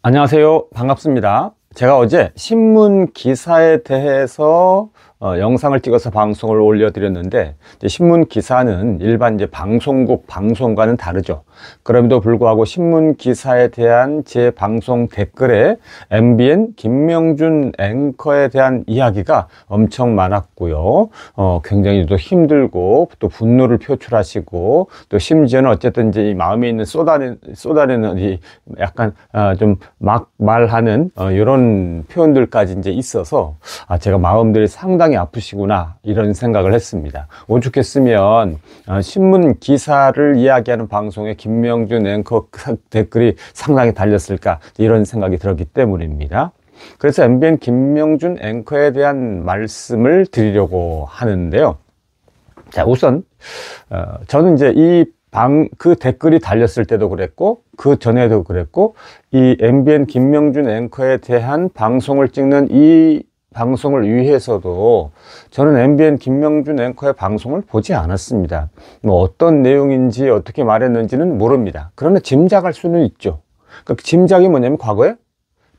안녕하세요. 반갑습니다. 제가 어제 신문 기사에 대해서 영상을 찍어서 방송을 올려드렸는데, 이제 신문 기사는 일반 이제 방송국 방송과는 다르죠. 그럼에도 불구하고 신문 기사에 대한 제 방송 댓글에 MBN 김명준 앵커에 대한 이야기가 엄청 많았고요. 굉장히 또 힘들고 또 분노를 표출하시고, 또 심지어는 어쨌든 이제 이 마음에 있는 쏟아내는 이 약간 좀 막 말하는 이런 표현들까지 이제 있어서 제가 마음들이 상당히 아프시구나 이런 생각을 했습니다. 오죽했으면 신문 기사를 이야기하는 방송에 김명준 앵커 댓글이 상당히 달렸을까 이런 생각이 들었기 때문입니다. 그래서 MBN 김명준 앵커에 대한 말씀을 드리려고 하는데요. 자, 우선 저는 이제 그 댓글이 달렸을 때도 그랬고, 그 전에도 그랬고, 이 MBN 김명준 앵커에 대한 방송을 찍는 이 방송을 위해서도 저는 MBN 김명준 앵커의 방송을 보지 않았습니다. 뭐 어떤 내용인지 어떻게 말했는지는 모릅니다. 그러나 짐작할 수는 있죠. 그 짐작이 뭐냐면 과거에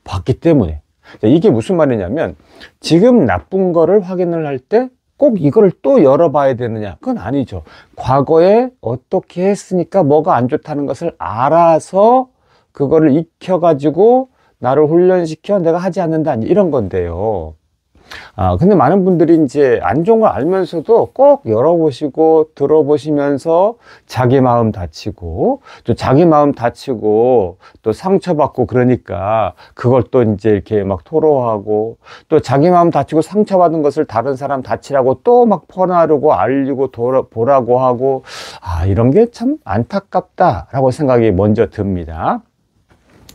봤기 때문에. 이게 무슨 말이냐면, 지금 나쁜 거를 확인을 할 때 꼭 이거를 또 열어봐야 되느냐? 그건 아니죠. 과거에 어떻게 했으니까 뭐가 안 좋다는 것을 알아서 그거를 익혀가지고 나를 훈련시켜 내가 하지 않는다, 이런 건데요. 근데 많은 분들이 이제 안 좋은 걸 알면서도 꼭 열어보시고 들어보시면서 자기 마음 다치고 또 상처받고, 그러니까 그걸 또 이제 이렇게 막 토로하고, 또 자기 마음 다치고 상처받은 것을 다른 사람 다치라고 또 막 퍼나르고 알리고 보라고 하고, 이런 게 참 안타깝다라고 생각이 먼저 듭니다.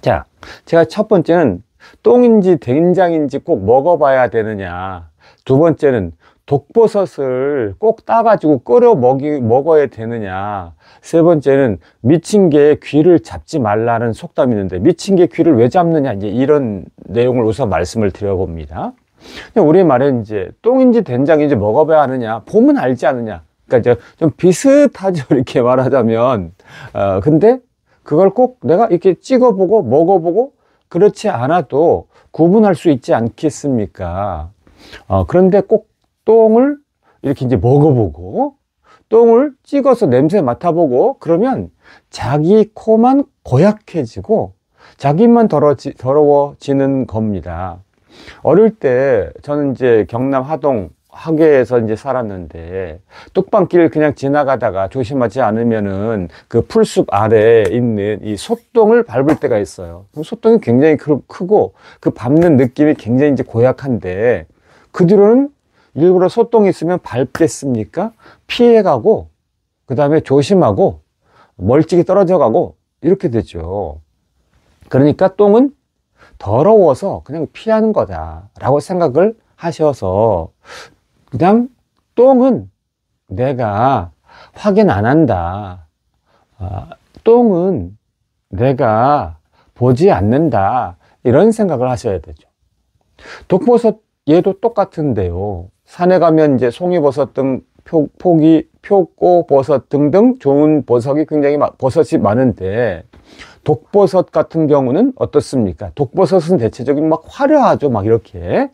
자, 제가 첫 번째는 똥인지 된장인지 꼭 먹어봐야 되느냐. 두 번째는 독버섯을 꼭 따가지고 끓여 먹어야 되느냐. 세 번째는 미친 개의 귀를 잡지 말라는 속담이 있는데, 미친 개의 귀를 왜 잡느냐, 이제 이런 내용을 우선 말씀을 드려봅니다. 우리말에 이제 똥인지 된장인지 먹어봐야 하느냐, 보면 알지 않느냐. 그러니까 좀 비슷하죠, 이렇게 말하자면. 근데 그걸 꼭 내가 이렇게 찍어보고 먹어보고 그렇지 않아도 구분할 수 있지 않겠습니까? 그런데 꼭 똥을 이렇게 이제 먹어보고, 똥을 찍어서 냄새 맡아보고, 그러면 자기 코만 고약해지고 자기만 더러워지는 겁니다. 어릴 때 저는 이제 경남 하동 하계에서 이제 살았는데, 뚝방길 그냥 지나가다가 조심하지 않으면은 그 풀숲 아래에 있는 이 솥똥을 밟을 때가 있어요. 솥똥이 굉장히 크고 그 밟는 느낌이 굉장히 이제 고약한데, 그 뒤로는 일부러 솥똥이 있으면 밟겠습니까? 피해가고, 그 다음에 조심하고 멀찍이 떨어져 가고 이렇게 되죠. 그러니까 똥은 더러워서 그냥 피하는 거다라고 생각을 하셔서, 그냥 똥은 내가 확인 안 한다, 똥은 내가 보지 않는다, 이런 생각을 하셔야 되죠. 독버섯 얘도 똑같은데요. 산에 가면 이제 송이버섯 등 표고버섯 등등 좋은 버섯이 많은데, 독버섯 같은 경우는 어떻습니까? 독버섯은 대체적으로 막 화려하죠, 막 이렇게.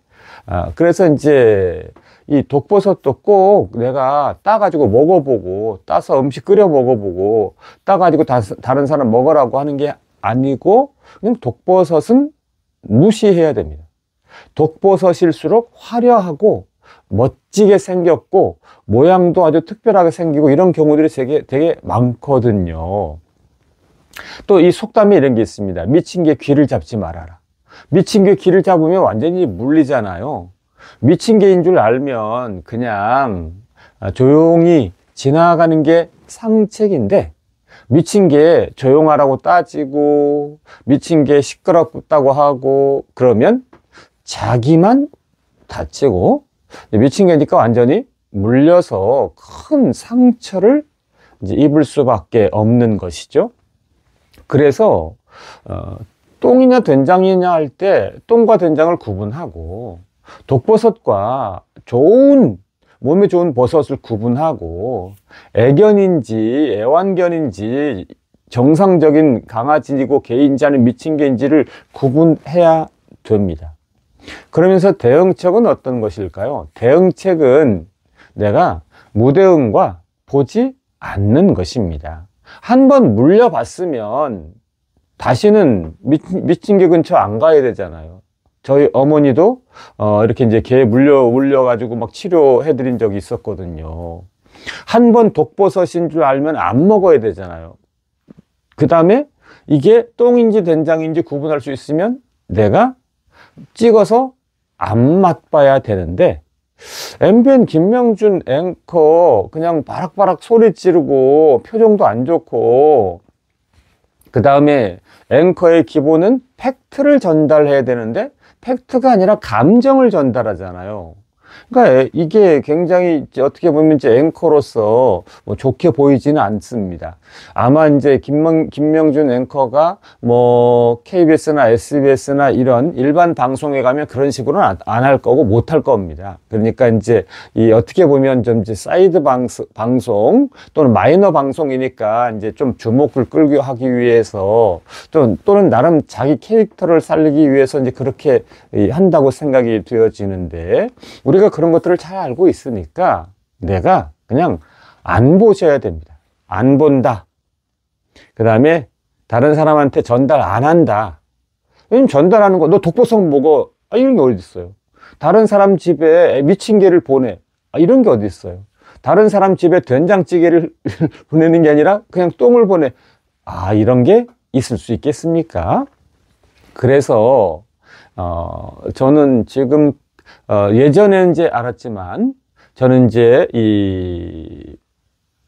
그래서 이제 이 독버섯도 꼭 내가 따가지고 먹어보고, 따서 음식 끓여 먹어보고, 따가지고 다른 사람 먹으라고 하는 게 아니고, 그냥 독버섯은 무시해야 됩니다. 독버섯일수록 화려하고 멋지게 생겼고 모양도 아주 특별하게 생기고, 이런 경우들이 되게 많거든요. 또 이 속담에 이런 게 있습니다. 미친 개 귀를 잡지 말아라. 미친 개 귀를 잡으면 완전히 물리잖아요. 미친 개인 줄 알면 그냥 조용히 지나가는 게 상책인데, 미친 개 조용하라고 따지고 미친 개 시끄럽다고 하고 그러면 자기만 다치고, 미친 개니까 완전히 물려서 큰 상처를 이제 입을 수밖에 없는 것이죠. 그래서 똥이냐 된장이냐 할 때 똥과 된장을 구분하고, 독버섯과 몸에 좋은 버섯을 구분하고, 애견인지 애완견인지 정상적인 강아지이고 개인지 아니면 미친 개인지를 구분해야 됩니다. 그러면서 대응책은 어떤 것일까요? 대응책은 내가 무대응과 보지 않는 것입니다. 한번 물려봤으면 다시는 미친 개 근처 안 가야 되잖아요. 저희 어머니도 이렇게 이제 개 물려가지고 막 치료해드린 적이 있었거든요. 한 번 독버섯인 줄 알면 안 먹어야 되잖아요. 그 다음에 이게 똥인지 된장인지 구분할 수 있으면 내가 찍어서 안 맛봐야 되는데, MBN 김명준 앵커 그냥 바락바락 소리 지르고 표정도 안 좋고, 그 다음에 앵커의 기본은 팩트를 전달해야 되는데 팩트가 아니라 감정을 전달하잖아요. 그러니까 이게 굉장히 어떻게 보면 이제 앵커로서 뭐 좋게 보이지는 않습니다. 아마 이제 김명준 앵커가 뭐 KBS나 SBS나 이런 일반 방송에 가면 그런 식으로는 안 할 거고 못 할 겁니다. 그러니까 이제 이 어떻게 보면 좀 이제 사이드 방송 또는 마이너 방송이니까 이제 좀 주목을 끌기 하기 위해서 또는 나름 자기 캐릭터를 살리기 위해서 이제 그렇게 한다고 생각이 되어지는데, 우리가 그런 것들을 잘 알고 있으니까 내가 그냥 안 보셔야 됩니다. 안 본다. 그 다음에 다른 사람한테 전달 안 한다. 왜냐면 전달하는 거, 너 독보성 먹어. 이런 게 어디 있어요. 다른 사람 집에 미친 개를 보내. 이런 게 어디 있어요. 다른 사람 집에 된장찌개를 보내는 게 아니라 그냥 똥을 보내. 이런 게 있을 수 있겠습니까? 그래서 저는 지금 예전에 이제 알았지만, 저는 이제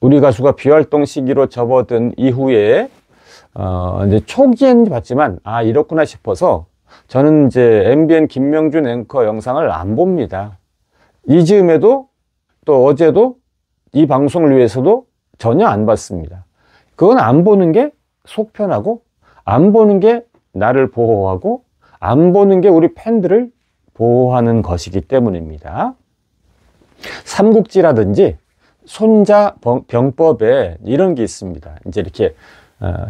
우리 가수가 비활동 시기로 접어든 이후에 이제 초기에는 봤지만 이렇구나 싶어서 저는 이제 MBN 김명준 앵커 영상을 안 봅니다. 이 즈음에도 또 어제도 이 방송을 위해서도 전혀 안 봤습니다. 그건 안 보는 게 속 편하고, 안 보는 게 나를 보호하고, 안 보는 게 우리 팬들을 보호하는 것이기 때문입니다. 삼국지라든지 손자병법에 이런 게 있습니다. 이제 이렇게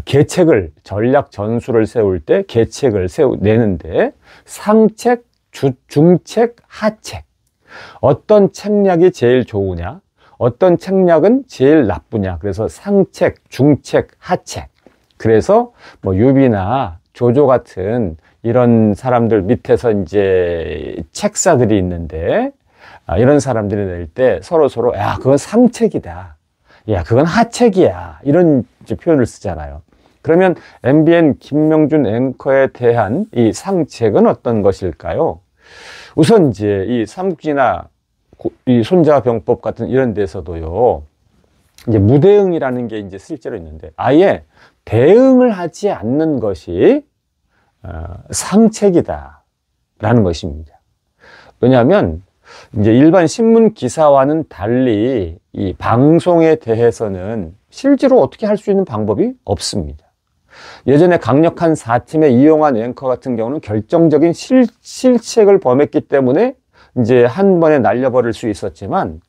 계책을, 전략 전술을 세울 때 계책을 내는데 상책, 중책, 하책. 어떤 책략이 제일 좋으냐, 어떤 책략은 제일 나쁘냐. 그래서 상책, 중책, 하책. 그래서 뭐 유비나 조조 같은 이런 사람들 밑에서 이제 책사들이 있는데, 이런 사람들이 낼 때 서로 야, 그건 상책이다. 야, 그건 하책이야. 이런 이제 표현을 쓰잖아요. 그러면 MBN 김명준 앵커에 대한 이 상책은 어떤 것일까요? 우선 이제 이 삼국지나 이 손자병법 같은 이런 데서도요, 이제 무대응이라는 게 이제 실제로 있는데, 아예 대응을 하지 않는 것이 상책이다 라는 것입니다. 왜냐하면 이제 일반 신문 기사와는 달리 이 방송에 대해서는 실제로 어떻게 할 수 있는 방법이 없습니다. 예전에 강력한 4팀의 이용한 앵커 같은 경우는 결정적인 실책을 범했기 때문에 이제 한 번에 날려버릴 수 있었지만,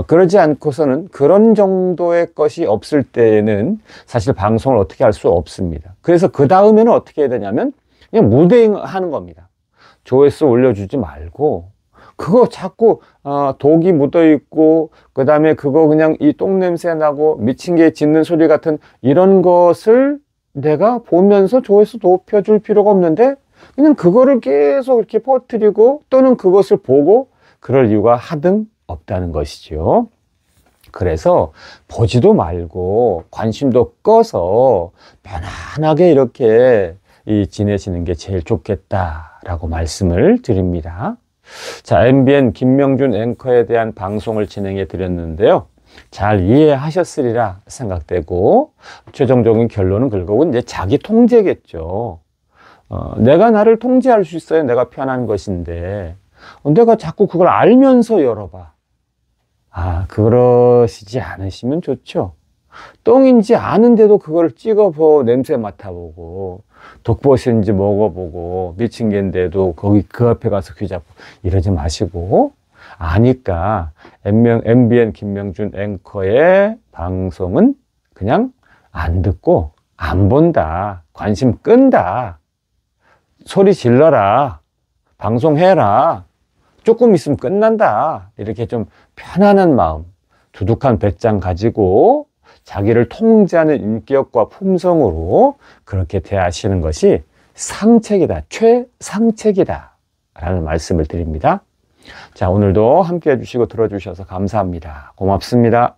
그러지 않고서는 그런 정도의 것이 없을 때에는 사실 방송을 어떻게 할 수 없습니다. 그래서 그 다음에는 어떻게 해야 되냐면 그냥 무대응하는 겁니다. 조회수 올려주지 말고, 그거 자꾸 독이 묻어 있고, 그 다음에 그거 그냥 이 똥냄새 나고 미친 개 짖는 소리 같은 이런 것을 내가 보면서 조회수 높여줄 필요가 없는데, 그냥 그거를 계속 이렇게 퍼뜨리고 또는 그것을 보고 그럴 이유가 하등 없다는 것이죠. 그래서 보지도 말고 관심도 꺼서 편안하게 이렇게 지내시는 게 제일 좋겠다라고 말씀을 드립니다. 자, MBN 김명준 앵커에 대한 방송을 진행해 드렸는데요. 잘 이해하셨으리라 생각되고, 최종적인 결론은 결국은 이제 자기 통제겠죠. 내가 나를 통제할 수 있어야 내가 편한 것인데, 내가 자꾸 그걸 알면서 열어봐. 그러시지 않으시면 좋죠. 똥인지 아는데도 그걸 찍어보고 냄새 맡아보고 독버섯인지 먹어보고 미친 개인데도 거기 그 앞에 가서 귀 잡고 이러지 마시고, 아니까 MBN 김명준 앵커의 방송은 그냥 안 듣고 안 본다, 관심 끈다, 소리 질러라, 방송해라, 조금 있으면 끝난다, 이렇게 좀 편안한 마음, 두둑한 배짱 가지고 자기를 통제하는 인격과 품성으로 그렇게 대하시는 것이 상책이다, 최상책이다 라는 말씀을 드립니다. 자, 오늘도 함께 해주시고 들어주셔서 감사합니다. 고맙습니다.